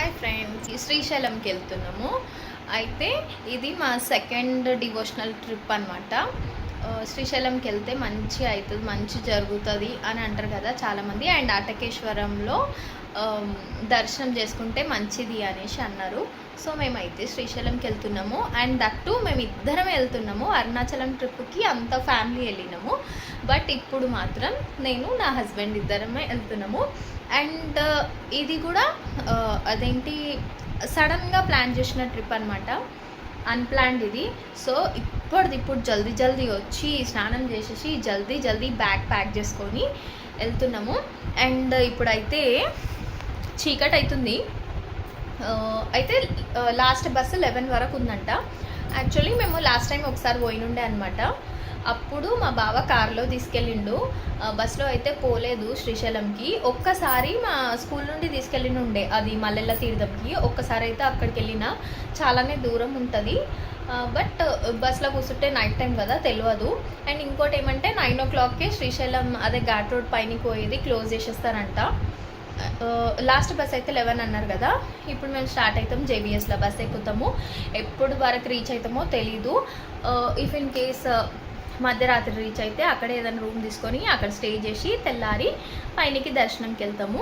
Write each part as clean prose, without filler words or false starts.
Hi friends, శ్రీశైలంకి వెళ్తున్నాము. అయితే ఇది మా సెకండ్ డివోషనల్ ట్రిప్ అనమాట. శ్రీశైలంకి వెళ్తే మంచి అవుతుంది, మంచి జరుగుతుంది అని అంటారు కదా చాలామంది. అండ్ అటకేశ్వరంలో దర్శనం చేసుకుంటే మంచిది అనేసి అన్నారు. సో మేమైతే శ్రీశైలంకి వెళ్తున్నాము. అండ్ దట్టు మేము ఇద్దరం వెళ్తున్నాము. అరుణాచలం ట్రిప్కి అంత ఫ్యామిలీ వెళ్ళినాము. బట్ ఇప్పుడు మాత్రం నేను నా హస్బెండ్ ఇద్దరమే వెళ్తున్నాము. అండ్ ఇది కూడా అదేంటి సడన్గా ప్లాన్ చేసిన ట్రిప్ అనమాట, అన్ప్లాన్డ్ ఇది. సో ఇప్పుడు జల్దీ వచ్చి స్నానం చేసేసి జల్దీ బ్యాగ్ ప్యాక్ చేసుకొని వెళ్తున్నాము. అండ్ ఇప్పుడైతే చీకటి అవుతుంది. అయితే లాస్ట్ బస్సు 11 వరకు ఉందంట. యాక్చువల్లీ మేము లాస్ట్ టైం ఒకసారి పోయినుండే అనమాట. అప్పుడు మా బావ కార్లో తీసుకెళ్ళిండు, బస్సులో అయితే పోలేదు శ్రీశైలంకి. ఒక్కసారి మా స్కూల్ నుండి తీసుకెళ్ళినుండే, అది మల్లెల్ల తీర్థంకి. ఒక్కసారి అయితే అక్కడికి వెళ్ళిన, చాలానే దూరం ఉంటుంది. బట్ బస్సులో కూర్చుంటే నైట్ టైం కదా తెలియదు. అండ్ ఇంకోటి ఏమంటే 9 o'clockకే శ్రీశైలం అదే ఘాట్ రోడ్ పైనకి పోయేది క్లోజ్ చేసేస్తారంట. లాస్ట్ బస్ అయితే 11 అన్నారు కదా. ఇప్పుడు మేము స్టార్ట్ అవుతాం, జేబీఎస్లో బస్ ఎక్కుతాము. ఎప్పుడు వరకు రీచ్ అవుతామో తెలీదు. ఇఫ్ ఇన్ కేస్ మధ్యరాత్రి రీచ్ అయితే అక్కడే ఏదైనా రూమ్ తీసుకొని అక్కడ స్టే చేసి తెల్లారి పైనకి దర్శనంకి వెళ్తాము.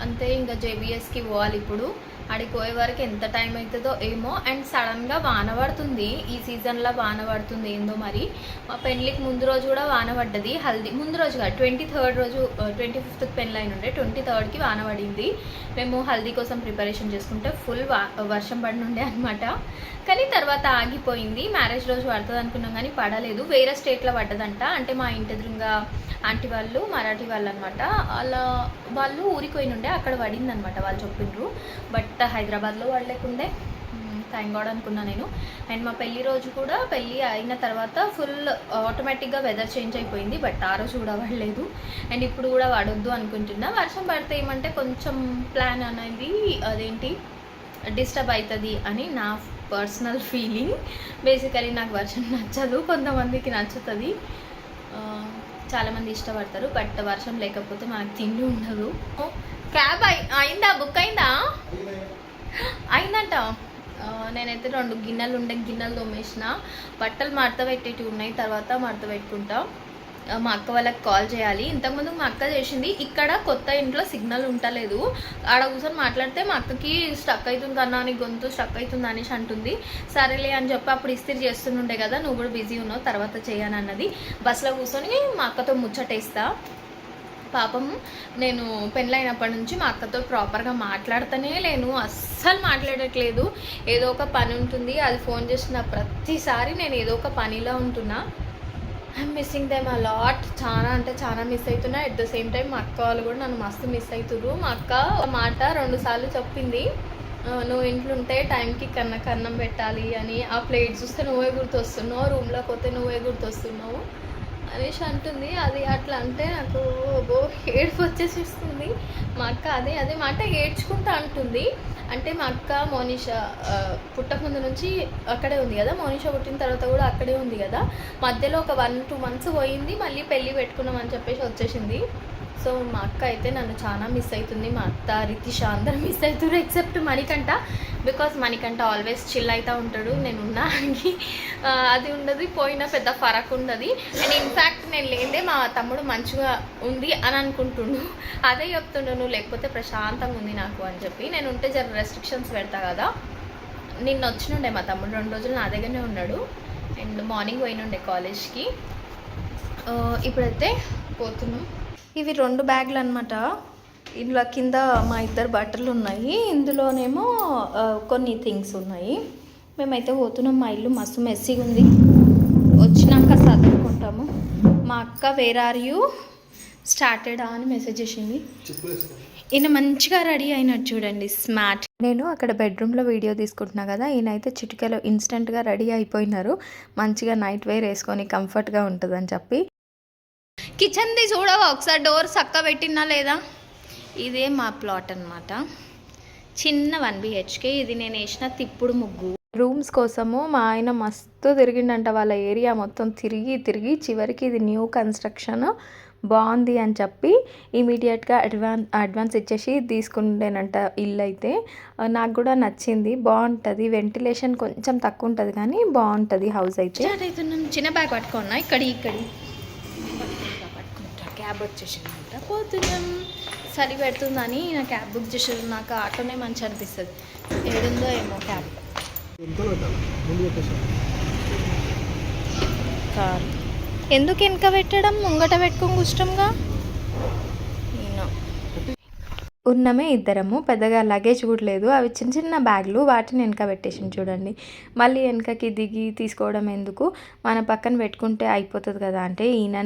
అంతే, ఇంకా జేబీఎస్కి పోవాలి. ఇప్పుడు అడిగి పోయే వరకు ఎంత టైం అవుతుందో ఏమో. అండ్ సడన్గా వాన పడుతుంది, ఈ సీజన్లో వాన పడుతుంది ఏందో మరి. మా పెళ్ళికి ముందు రోజు కూడా వాన పడ్డది. హల్దీ ముందు రోజు కాదు, 23rd రోజు, 25th పెళ్ళి అయిన ఉండే, 23rd వాన పడింది. మేము హల్దీ కోసం ప్రిపరేషన్ చేసుకుంటే ఫుల్ వర్షం పడినుండే అనమాట. కానీ తర్వాత ఆగిపోయింది. మ్యారేజ్ రోజు పడుతుంది అనుకున్నాం కానీ పడలేదు. వేరే స్టేట్లో పడ్డదంట. అంటే మా ఇంటి ఎదురుగా ఆంటీ వాళ్ళు మరాఠీ వాళ్ళు అనమాట. వాళ్ళు ఊరికి పోయినుండే, అక్కడ పడిందనమాట వాళ్ళు చెప్పిండ్రు. బట్ హైదరాబాద్లో పడలేకుండే, థ్యాంక్ గాడ్ అనుకున్నా నేను. అండ్ మా పెళ్లి రోజు కూడా, పెళ్ళి అయిన తర్వాత ఫుల్ ఆటోమేటిక్గా వెదర్ చేంజ్ అయిపోయింది. బట్ ఆ రోజు కూడా పడలేదు. అండ్ ఇప్పుడు కూడా పడొద్దు అనుకుంటున్నా. వర్షం పడితే ఏమంటే కొంచెం ప్లాన్ అనేది అదేంటి డిస్టర్బ్ అవుతుంది అని నా పర్సనల్ ఫీలింగ్. బేసికలీ నాకు వర్షం నచ్చదు, కొంతమందికి నచ్చుతుంది, చాలామంది ఇష్టపడతారు. బట్ వర్షం లేకపోతే మనకు తిండి ఉండదు. క్యాబ్ అయిందా, బుక్ అయిందంట. నేనైతే 2 గిన్నెలు తోమేసిన. బట్టలు మడత పెట్టేటివి ఉన్నాయి, తర్వాత మడత పెట్టుకుంటా. మా అక్క వాళ్ళకి కాల్ చేయాలి. ఇంతకుముందు మా అక్క చేసింది. ఇక్కడ కొత్త ఇంట్లో సిగ్నల్ ఉండలేదు. ఆడ కూర్చొని మాట్లాడితే మా అక్కకి స్టక్ అవుతుంది కన్నా, నీ గొంతు స్టక్ అవుతుంది అనేసి అంటుంది. సరేలే అని చెప్పి అప్పుడు ఇస్త్రీ చేస్తుండే కదా, నువ్వు కూడా బిజీ ఉన్నావు, తర్వాత చేయను అన్నది. బస్సులో కూర్చొని మా అక్కతో ముచ్చటేస్తా. పాపం నేను పెళ్ళైనప్పటి నుంచి మా అక్కతో ప్రాపర్గా మాట్లాడుతూనే లేను, అస్సలు మాట్లాడట్లేదు. ఏదో ఒక పని ఉంటుంది, అది ఫోన్ చేసిన ప్రతిసారి నేను ఏదో ఒక పనిలో ఉంటున్నా. I'm missing them a lot. చాలా అంటే చాలా మిస్ అవుతున్నా. ఎట్ ద సేమ్ టైం మా అక్క వాళ్ళు కూడా నన్ను మస్తు మిస్ అవుతుర్రు. మా అక్క ఒక మాట 2 సార్లు చెప్పింది, నువ్వు ఇంట్లో ఉంటే టైంకి కన్నం పెట్టాలి అని. ఆ ప్లేట్ చూస్తే నువ్వే గుర్తొస్తున్నావు, రూమ్లోకి పోతే నువ్వే గుర్తొస్తున్నావు అనేసి అంటుంది. అది అట్లా అంటే నాకు ఏడుపు వచ్చేసిస్తుంది. మా అక్క అదే మాట ఏడ్చుకుంటా అంటుంది. అంటే మా అక్క మోనిషా పుట్టకముందు నుంచి అక్కడే ఉంది కదా, మోనిషా పుట్టిన తర్వాత కూడా అక్కడే ఉంది కదా. మధ్యలో ఒక 1-2 months పోయింది, మళ్ళీ పెళ్ళి పెట్టుకున్నామని చెప్పేసి వచ్చేసింది. సో మా అక్క అయితే నన్ను చాలా మిస్ అవుతుంది. మా అత్త, రితిష అందరూ మిస్ అవుతారు except Manikanta. Because Manikanta always chill అవుతూ ఉంటాడు, నేను ఉన్నానికి అది ఉండదు, పోయినా పెద్ద ఫరక్ ఉండదు. అండ్ ఇన్ఫ్యాక్ట్ నేను లేదే మా తమ్ముడు మంచిగా ఉంది అని అనుకుంటుండు. అదే చెప్తుండు, లేకపోతే ప్రశాంతంగా ఉంది నాకు అని చెప్పి. నేను ఉంటే జర రెస్ట్రిక్షన్స్ పెడతా కదా. నిన్న వచ్చినుండే మా తమ్ముడు, 2 రోజులు నా దగ్గరనే ఉన్నాడు. అండ్ మార్నింగ్ పోయినుండే కాలేజ్కి. ఇప్పుడైతే పోతున్నాం. ఇవి 2 బ్యాగులు అనమాట. ఇందులో కింద మా ఇద్దరు బట్టలు ఉన్నాయి, ఇందులోనేమో కొన్ని థింగ్స్ ఉన్నాయి. మేమైతే పోతున్నాం. మా ఇల్లు మస్తు మెస్సీగా ఉంది, వచ్చినాక చదువుకుంటాము. మా అక్క వేర్ ఆర్ యూ స్టార్టెడా అని మెసేజ్ చేసింది. ఈయన మంచిగా రెడీ అయినట్టు చూడండి, స్మార్ట్. నేను అక్కడ బెడ్రూమ్లో వీడియో తీసుకుంటున్నా కదా, ఈయనైతే చిటికలో ఇన్స్టెంట్గా రెడీ అయిపోయినారు. మంచిగా నైట్ వేర్ వేసుకొని కంఫర్ట్గా ఉంటుందని చెప్పి. కిచెన్ది చూడవా ఒకసారి, డోర్ చక్క పెట్టినా లేదా? ఇదే మా ప్లాట్ అనమాట, చిన్న 1 BHK. ఇది నేను వేసిన తిప్పుడు ముగ్గు. రూమ్స్ కోసము మా ఆయన మస్తు తిరిగిండంట, వాళ్ళ ఏరియా మొత్తం తిరిగి చివరికి ఇది న్యూ కన్స్ట్రక్షన్ బాగుంది అని చెప్పి ఇమీడియట్గా అడ్వాన్స్ ఇచ్చేసి తీసుకుంటేనంట ఇల్లు అయితే. నాకు కూడా నచ్చింది, బాగుంటుంది. వెంటిలేషన్ కొంచెం తక్కువ ఉంటుంది కానీ బాగుంటుంది హౌస్ అయితే. స్టార్ట్ అవుతున్నాం. చిన్న బ్యాగ్ పట్టుకున్నా ఇక్కడి పట్టుకుంటా. క్యాబ్ వచ్చేసిందంట, పోతున్నాం. చలి పెడుతుందని నా క్యాబ్ బుక్ చేసేది. నాకు ఆటోనే మంచి అనిపిస్తుంది. ఏడుందో ఏమో క్యాబ్. కారు ఎందుకు వెనక పెట్టడం, ముంగట పెట్టుకోం ఇష్టంగా. ఉన్నమే ఇద్దరము, పెద్దగా లగేజ్ కూడా లేదు. అవి చిన్న చిన్న బ్యాగులు, వాటిని వెనక పెట్టేసింది చూడండి. మళ్ళీ వెనకకి దిగి తీసుకోవడం ఎందుకు, మన పక్కన పెట్టుకుంటే అయిపోతుంది కదా అంటే ఈయన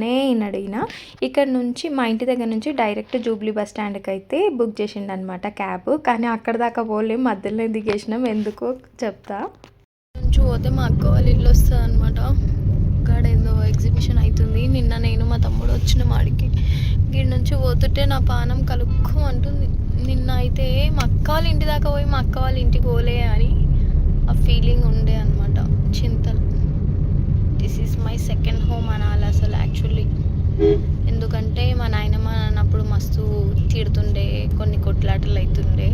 ఇక్కడ నుంచి మా ఇంటి దగ్గర నుంచి డైరెక్ట్ జూబ్లీ బస్ స్టాండ్కి అయితే బుక్ చేసిండు అనమాట క్యాబ్. కానీ అక్కడ దాకా పోలేం, మధ్యలో దిగేసినాం. ఎందుకో చెప్తా. నుంచి పోతే మా అక్క వాళ్ళ ఇల్లు వస్తుంది అనమాట. ఇక్కడ ఏదో ఎగ్జిబిషన్ అవుతుంది. నిన్న నేను మా తమ్ముడు వచ్చిన మాడికి గిడి నుంచి పోతుంటే నా పానం కలుక్కు అంటుంది. నిన్న అయితే మా అక్క వాళ్ళ ఇంటి దాకా పోయి మా అక్క వాళ్ళ ఇంటికి పోలే అని ఆ ఫీలింగ్ ఉండే అనమాట. చింతలు. This is my second home అనాలి అసలు యాక్చువల్లీ. ఎందుకంటే మా నాయనమ్మ అన్నప్పుడు మస్తు తిడుతుండే, కొన్ని కొట్లాటలు అవుతుండే.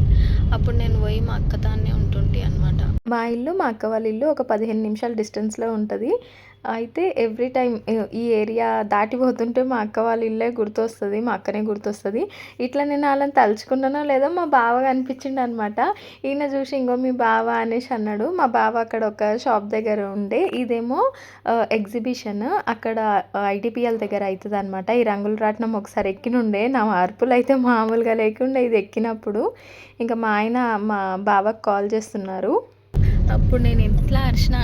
అప్పుడు నేను పోయి మా అక్కతానే ఉంటుంటే అనమాట. మా ఇల్లు మా అక్క వాళ్ళ ఇల్లు ఒక 15 నిమిషాల డిస్టెన్స్లో ఉంటుంది. అయితే ఎవ్రీ టైం ఈ ఏరియా దాటిపోతుంటే మా అక్క వాళ్ళ ఇల్లే గుర్తొస్తుంది, మా అక్కనే గుర్తొస్తుంది. ఇట్లా నేను వాళ్ళని తలుచుకున్నానో లేదో మా బావ కనిపించిండు అనమాట. ఈయన చూసి ఇంకో మీ బావ అనేసి అన్నాడు. మా బావ అక్కడ ఒక షాప్ దగ్గర ఉండే. ఇదేమో ఎగ్జిబిషన్ అక్కడ ఐడిపిఎల్ దగ్గర అవుతుంది అనమాట. ఈ రంగుల రాట్నం ఒకసారి ఎక్కినుండే, నా అరుపులు అయితే మామూలుగా లేకుండా ఇది ఎక్కినప్పుడు. ఇంకా మా ఆయన మా బావకు కాల్ చేస్తున్నారు. అప్పుడు నేను ఎట్లా అరిచిన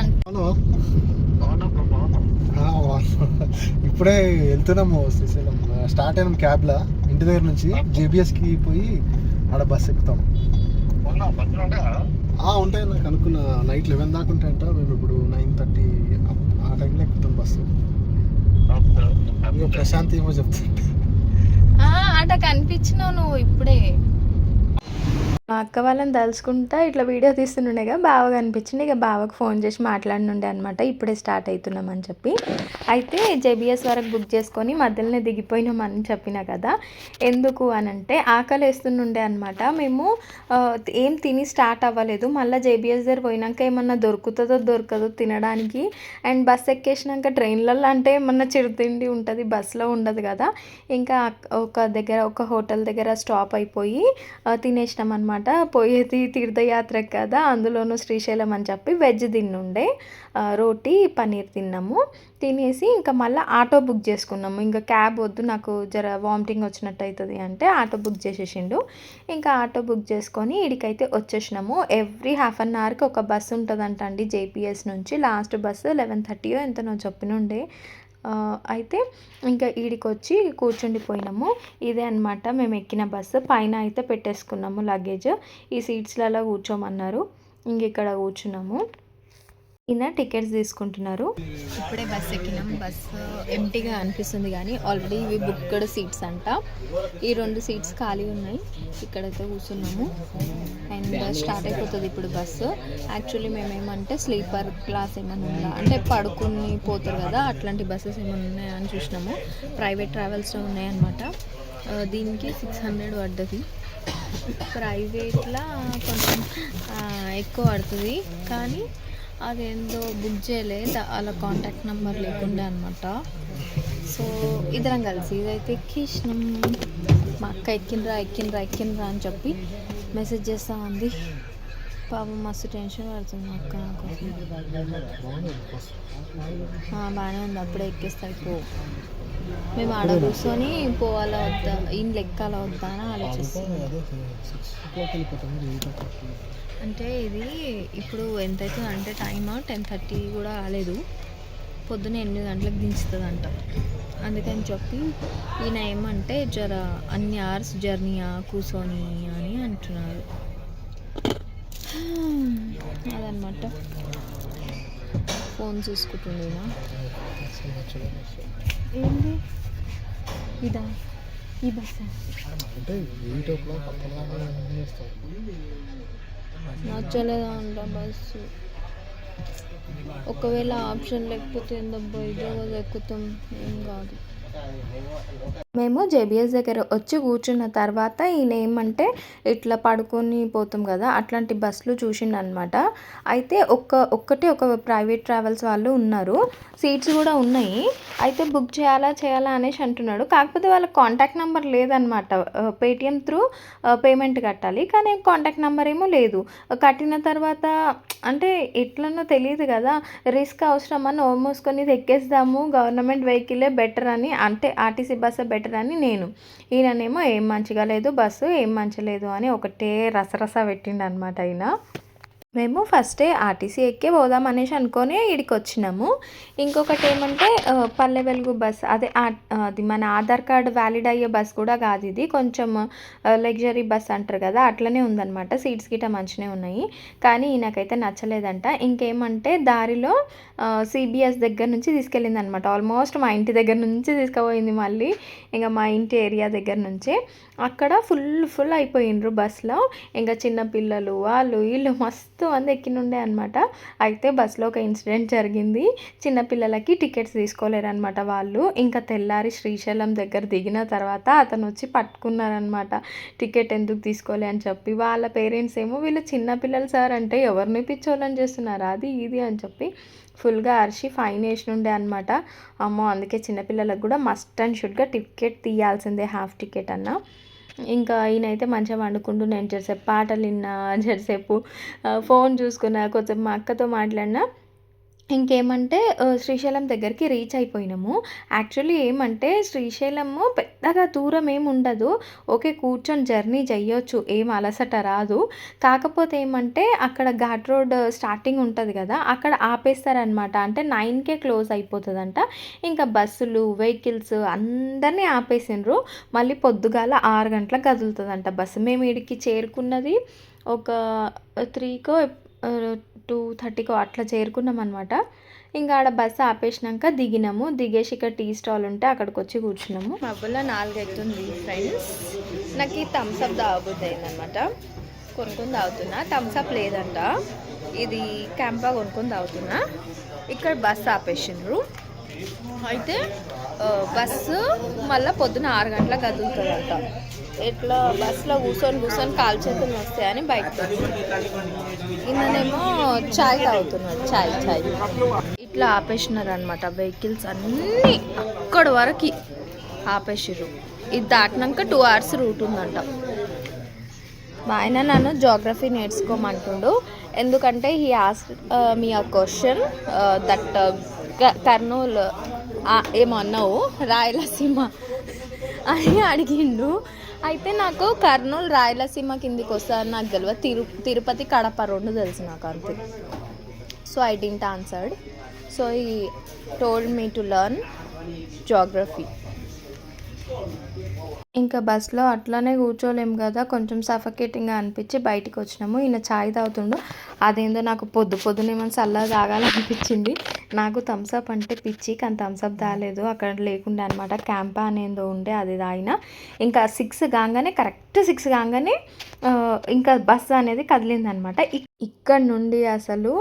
ఇప్పుడే వెళ్తున్నాము శ్రీశైలం. స్టార్ట్ అయినాం క్యాబ్లో ఇంటి దగ్గర నుంచి. జేబిఎస్కి పోయి ఆడ బస్ ఎక్కుతాం. ఉంటాయి, నాకు అనుకున్న నైట్ 11 దాకా ఉంటాయంట. మేము ఇప్పుడు 9:30 ఆ టైంలో ఎక్కుతాం బస్సు. ప్రశాంత్ ఏమో చెప్తుంటే అట కనిపించినావు నువ్వు ఇప్పుడే. మా అక్క వాళ్ళని తలుచుకుంటా ఇట్లా వీడియో తీస్తుండేగా బావ కనిపించింది. ఇక బావకు ఫోన్ చేసి మాట్లాడినుండే అనమాట, ఇప్పుడే స్టార్ట్ అవుతున్నామని చెప్పి. అయితే జేబిఎస్ వరకు బుక్ చేసుకొని మధ్యలోనే దిగిపోయినామని చెప్పిన కదా. ఎందుకు అని అంటే ఆకలి వేస్తుండే అనమాట. మేము ఏం తిని స్టార్ట్ అవ్వలేదు. మళ్ళీ జేబిఎస్ దగ్గర పోయినాక ఏమన్నా దొరుకుతుందో దొరకదో తినడానికి. అండ్ బస్ ఎక్కేసినాక ట్రైన్లలో అంటే ఏమన్నా చిరుతిండి ఉంటుంది, బస్సులో ఉండదు కదా. ఇంకా ఒక హోటల్ దగ్గర స్టాప్ అయిపోయి తినేసినాం అనమాట. పోయేది తీర్థయాత్ర కదా, అందులోనూ శ్రీశైలం అని చెప్పి వెజ్ తిన్నుండే. రోటీ పన్నీర్ తిన్నాము. తినేసి ఇంకా మళ్ళీ ఆటో బుక్ చేసుకున్నాము. ఇంకా క్యాబ్ వద్దు, నాకు జర వామిటింగ్ వచ్చినట్టు అవుతుంది అంటే ఆటో బుక్ చేసేసిండు. ఇంకా ఆటో బుక్ చేసుకొని ఇడికైతే వచ్చేసినాము. ఎవ్రీ హాఫ్ అన్ అవర్కి ఒక బస్సు ఉంటుందంట అండి జేపీఎస్ నుంచి. లాస్ట్ బస్సు 11:30 ఎంతనో చెప్పినుండే. అయితే ఇంకా ఈడికి వచ్చి కూర్చుండిపోయినాము. ఇదే అనమాట మేము ఎక్కిన బస్సు. పైన అయితే పెట్టేసుకున్నాము లగేజ్. ఈ సీట్స్లలో కూర్చోమన్నారు. ఇంక ఇక్కడ కూర్చున్నాము. ఈయన టికెట్స్ తీసుకుంటున్నారు. ఇప్పుడే బస్ ఎక్కినాం. బస్సు ఎంటీగా అనిపిస్తుంది కానీ ఆల్రెడీ ఇవి బుక్డ్ సీట్స్ అంట. ఈ 2 సీట్స్ ఖాళీ ఉన్నాయి. ఇక్కడైతే కూర్చున్నాము. అండ్ స్టార్ట్ అయిపోతుంది ఇప్పుడు బస్సు. యాక్చువల్లీ మేమేమంటే స్లీపర్ క్లాస్ ఏమైనా ఉందా అంటే పడుకుని పోతారు కదా, అట్లాంటి బస్సెస్ ఏమైనా ఉన్నాయా అని చూసినాము. ప్రైవేట్ ట్రావెల్స్లో ఉన్నాయన్నమాట. దీనికి 600 పడ్డది. ప్రైవేట్లో కొంచెం ఎక్కువ పడుతుంది కానీ అదేందో బుక్ చేయలే, అలా కాంటాక్ట్ నెంబర్ లేకుండా అనమాట. సో ఇద్దరం కలిసి ఇదైతే ఎక్కేసినాం. మా అక్క ఎక్కినరా అని చెప్పి మెసేజ్ చేస్తూ ఉంది. పాపం మస్తు టెన్షన్ పడుతుంది మా అక్క నాకు. బాగానే ఉంది, అప్పుడే ఎక్కేస్తాయి పో. మేము ఆడ కూర్చొని పోవాలా వద్దా, ఈయన లెక్కాలా వద్దా అని ఆలోచిస్తాం. అంటే ఇది ఇప్పుడు ఎంత అవుతుంది అంటే టైమ్ 10:30 కూడా కాలేదు. పొద్దున 8 గంటలకు దించుతుందంట. అందుకని చెప్పి ఈయన ఏమంటే జర అన్ని అవర్స్ జర్నీయా కూర్చొని అని అంటున్నారు. అదనమాట. ఫోన్ చూసుకుంటుండేనా. ఏంది ఇదా ఈ బస్సా నచ్చలేదా అంట బస్సు. ఒకవేళ ఆప్షన్ లేకపోతే ఏందబ్బా ఇదే ఎక్కుతాం, ఏం కాదు. మేము జేబీఎస్ దగ్గర వచ్చి కూర్చున్న తర్వాత ఈయన ఏమంటే ఇట్లా పడుకొని పోతాం కదా అట్లాంటి బస్సులు చూసిండనమాట. అయితే ఒక్కటే ఒక ప్రైవేట్ ట్రావెల్స్ వాళ్ళు ఉన్నారు, సీట్స్ కూడా ఉన్నాయి. అయితే బుక్ చేయాలా అనేసి అంటున్నాడు. కాకపోతే వాళ్ళ కాంటాక్ట్ నెంబర్ లేదనమాట. పేటిఎం త్రూ పేమెంట్ కట్టాలి, కానీ కాంటాక్ట్ నెంబర్ ఏమో లేదు. కట్టిన తర్వాత అంటే ఎట్లనో తెలియదు కదా, రిస్క్ అవసరమని నోరు మూసుకొని ఇది ఎక్కేద్దాము, గవర్నమెంట్ వెహికలే బెటర్ అని, అంటే ఆర్టీసీ బస్సే బెటర్ అని నేను. ఈయననేమో ఏం మంచిగా లేదు బస్సు, ఏం మంచిగా లేదు అని ఒకటే రసరస పెట్టిండు అనమాట ఈయన. మేము ఫస్టే ఆర్టీసీ ఎక్కే పోదాం అనేసి అనుకొని ఈడికి వచ్చినాము. ఇంకొకటి ఏమంటే పల్లె వెలుగు బస్, అది మన ఆధార్ కార్డు వ్యాలిడ్ అయ్యే బస్ కూడా కాదు ఇది, కొంచెం లగ్జరీ బస్ అంటారు కదా అట్లనే ఉందన్నమాట. సీట్స్ గిట్ట మంచిగా ఉన్నాయి, కానీ నాకైతే నచ్చలేదంట. ఇంకేమంటే దారిలో సిబిఎస్ దగ్గర నుంచి తీసుకెళ్ళింది అనమాట. ఆల్మోస్ట్ మా ఇంటి దగ్గర నుంచి తీసుకుపోయింది, మళ్ళీ ఇంకా మా ఇంటి ఏరియా దగ్గర నుంచే. అక్కడ ఫుల్ అయిపోయిండ్రు బస్సులో, ఇంకా చిన్నపిల్లలు వాళ్ళు వీళ్ళు మస్తు మంది ఎక్కినుండే అనమాట. అయితే బస్సులో ఒక ఇన్సిడెంట్ జరిగింది. చిన్నపిల్లలకి టికెట్స్ తీసుకోలేరనమాట వాళ్ళు. ఇంకా తెల్లారి శ్రీశైలం దగ్గర దిగిన తర్వాత అతను వచ్చి పట్టుకున్నారనమాట, టికెట్ ఎందుకు తీసుకోలే అని చెప్పి. వాళ్ళ పేరెంట్స్ ఏమో వీళ్ళు చిన్నపిల్లలు సార్ అంటే ఎవరిని పిచ్చోళ్ళని చేస్తున్నారు అది ఇది అని చెప్పి ఫుల్గా అరిచి ఫైన్ వేసినుండే అనమాట. అమ్మో, అందుకే చిన్నపిల్లలకు కూడా మస్ట్ అండ్ షుడ్గా టికెట్ తీయాల్సిందే, హాఫ్ టికెట్ అన్న. ఇంకా ఈయనైతే మంచిగా వండుకుంటూ నేను జరసేపు పాటలు విన్నా, జరసేపు ఫోన్ చూసుకున్నా, కొంచెం మా అక్కతో మాట్లాడినా. ఇంకేమంటే శ్రీశైలం దగ్గరికి రీచ్ అయిపోయినాము. యాక్చువల్లీ ఏమంటే శ్రీశైలము పెద్దగా దూరం ఏమి ఉండదు, ఓకే కూర్చొని జర్నీ చేయొచ్చు, ఏం అలసట రాదు. కాకపోతే ఏమంటే అక్కడ ఘాట్ రోడ్ స్టార్టింగ్ ఉంటుంది కదా, అక్కడ ఆపేస్తారనమాట. అంటే 9కే క్లోజ్ అయిపోతుందంట. ఇంకా బస్సులు వెహికల్స్ అందరినీ ఆపేసిండ్రు. మళ్ళీ పొద్దుగాల 6 గంటలకు కదులుతుందంట బస్సు. మేము వీడికి చేరుకున్నది ఒక 3కో 2:30కో అట్లా చేరుకున్నాం అనమాట. ఇంకా ఆడ బస్సు ఆపేసినాక దిగినాము. దిగేసి ఇక్కడ టీ స్టాల్ ఉంటే అక్కడికి వచ్చి కూర్చున్నాము. మబ్బులో 4 అవుతుంది ఫ్రెండ్స్. నాకు ఈ థమ్స్అప్ తాగబుద్ధి అయిందనమాట, కొనుక్కొని తాగుతున్నా. థమ్స్అప్ లేదంట, ఇది క్యాంపా కొనుక్కొని తాగుతున్నా. ఇక్కడ బస్సు ఆపేసిండ్రు. అయితే బస్సు మళ్ళీ పొద్దున 6 గంటలకు కదులుతుందంట. ఇట్లా బస్సులో కూర్చొని కాలు చేతులు వస్తాయని బయటకు వచ్చింది. ఈయననేమో చాయ్ తాగుతున్నాడు, చాయ్ ఇట్లా ఆపేసినారు అనమాట. వెహికల్స్ అన్నీ అక్కడి వరకు ఆపేసిర్రు. ఇది దాటినాక 2 hours రూట్ ఉందంట. మా ఆయన నన్ను జోగ్రఫీ నేర్చుకోమంటుండు, ఎందుకంటే he asked me a question that Kurnool ఏమన్నావు రాయలసీమ అని అడిగిండు. అయితే నాకు కర్నూలు రాయలసీమ కిందికి వస్తుందని నాకు తెలియదు. తిరుపతి కడప 2 తెలుసు నాకు అంతే. So I didn't answered. So he told me to learn geography. ఇంకా బస్సులో అట్లానే కూర్చోలేము కదా, కొంచెం సఫకేటింగ్గా అనిపించి బయటికి వచ్చినాము. ఈయన ఛాయ్ తాగుతుండు. అదేందో నాకు పొద్దునేమో చల్లగా తాగాలనిపించింది. నాకు థమ్స్అప్ అంటే పిచ్చి, కానీ థమ్స్అప్ తాగలేదు, అక్కడ లేకుండే అనమాట. క్యాంపా అనేదో ఉండే, అది తాగిన. ఇంకా 6 కాగానే కరెక్ట్ 6 కాగానే ఇంకా బస్సు అనేది కదిలిందనమాట. ఇక్కడ నుండి అసలు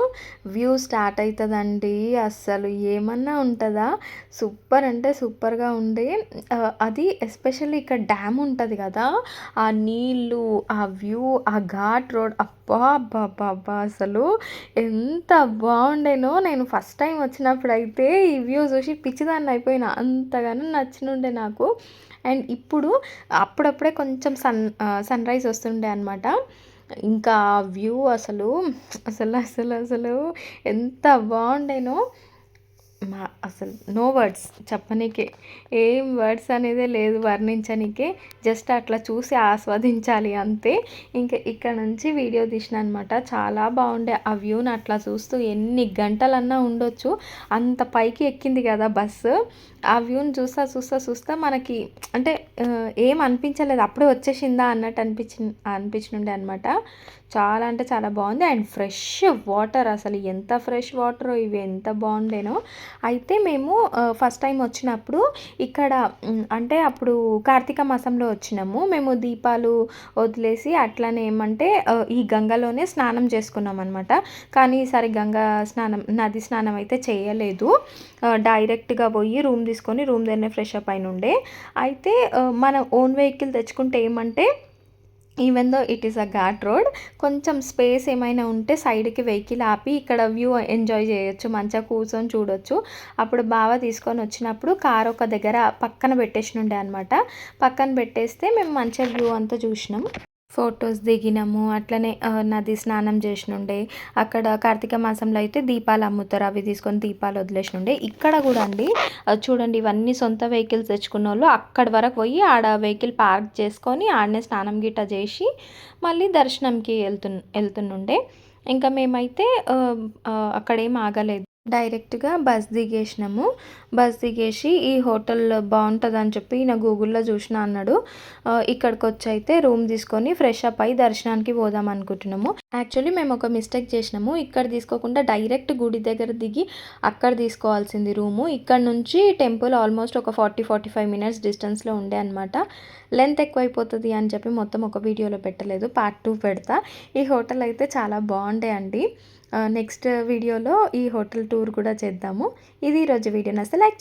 వ్యూ స్టార్ట్ అవుతుందండి. అసలు ఏమన్నా ఉంటుందా, సూపర్ అంటే సూపర్గా ఉండే. అది ఎస్పెషల్లీ ఇక్కడ డ్యామ్ ఉంటుంది కదా, ఆ నీళ్ళు, ఆ వ్యూ, ఆ ఘాట్ రోడ్, అబ్బా అసలు ఎంత బాగుండేనో. నేను ఫస్ట్ టైం వచ్చినప్పుడు అయితే ఈ వ్యూ చూసి పిచ్చిదాన్ని అయిపోయినా, అంతగానో నచ్చినుండే నాకు. అండ్ ఇప్పుడు అప్పుడప్పుడే కొంచెం సన్ రైజ్ వస్తుండే అనమాట. ఇంకా వ్యూ అసలు ఎంత బాగుండేనో, అసలు నో వర్డ్స్ చెప్పనీకే, ఏం వర్డ్స్ అనేదే లేదు వర్ణించనీకే. జస్ట్ అట్లా చూసి ఆస్వాదించాలి అంతే. ఇంకా ఇక్కడ నుంచి వీడియో తీసిన అనమాట. చాలా బాగుండే ఆ వ్యూని అట్లా చూస్తూ ఎన్ని గంటలన్నా ఉండొచ్చు. అంత పైకి ఎక్కింది కదా బస్సు. ఆ వ్యూని చూస్తా మనకి అంటే ఏం అనిపించలేదు, అప్పుడే వచ్చేసిందా అన్నట్టు అనిపించినుండే అనమాట. చాలా అంటే చాలా బాగుంది. అండ్ ఫ్రెష్ వాటర్, అసలు ఎంత ఫ్రెష్ వాటర్, ఇవి ఎంత బాగుండేనో. అయితే మేము ఫస్ట్ టైం వచ్చినప్పుడు ఇక్కడ అంటే అప్పుడు కార్తీక మాసంలో వచ్చినాము. మేము దీపాలు వదిలేసి అట్లనే ఏమంటే ఈ గంగలోనే స్నానం చేసుకున్నాం అనమాట. కానీ ఈసారి గంగా స్నానం, నది స్నానం అయితే చేయలేదు. డైరెక్ట్గా పోయి రూమ్ తీసుకొని రూమ్ దగ్గరనే ఫ్రెష్ అప్ అయిన ఉండే. అయితే మన ఓన్ వెహికల్ తెచ్చుకుంటే ఏమంటే even though it is a ghat road, కొంచెం స్పేస్ ఏమైనా ఉంటే సైడ్కి వెహికల్ ఆపి ఇక్కడ వ్యూ ఎంజాయ్ చేయొచ్చు, మంచిగా కూర్చొని చూడొచ్చు. అప్పుడు బావ తీసుకొని వచ్చినప్పుడు కార్ ఒక దగ్గర పక్కన పెట్టేసి ఉండే అనమాట. పక్కన పెట్టేస్తే మేము మంచిగా వ్యూ అంతా చూసినాం, ఫొటోస్ దిగినాము. అట్లనే నది స్నానం చేసినుండే. అక్కడ కార్తీక మాసంలో అయితే దీపాలు అమ్ముతారు, అవి తీసుకొని దీపాలు వదిలేసినుండే. ఇక్కడ కూడా అండి చూడండి, ఇవన్నీ సొంత వెహికల్స్ తెచ్చుకున్న వాళ్ళు అక్కడి వరకు పోయి ఆడ వెహికల్ పార్క్ చేసుకొని ఆడనే స్నానం గిట్ట చేసి మళ్ళీ దర్శనంకి వెళ్తుండే. ఇంకా మేమైతే అక్కడేం ఆగలేదు, డైరెక్ట్గా బస్ దిగేసినాము. బస్ దిగేసి ఈ హోటల్ బాగుంటుందని చెప్పి నా గూగుల్లో చూసిన అన్నాడు. ఇక్కడికి వచ్చి అయితే రూమ్ తీసుకొని ఫ్రెష్ అప్ అయ్యి దర్శనానికి పోదాం అనుకుంటున్నాము. యాక్చువల్లీ మేము ఒక మిస్టేక్ చేసినాము, ఇక్కడ తీసుకోకుండా డైరెక్ట్ గుడి దగ్గర దిగి అక్కడ తీసుకోవాల్సింది రూము. ఇక్కడ నుంచి టెంపుల్ ఆల్మోస్ట్ ఒక 40-45 మినిట్స్ డిస్టెన్స్లో ఉండే అనమాట. లెంత్ ఎక్కువైపోతుంది అని చెప్పి మొత్తం ఒక వీడియోలో పెట్టలేదు, పార్ట్ 2 పెడతా. ఈ హోటల్ అయితే చాలా బాగుండే అండి. నెక్స్ట్ వీడియోలో ఈ హోటల్ టూర్ కూడా చేద్దాము. ఇది ఈరోజు వీడియో నచ్చితే లైక్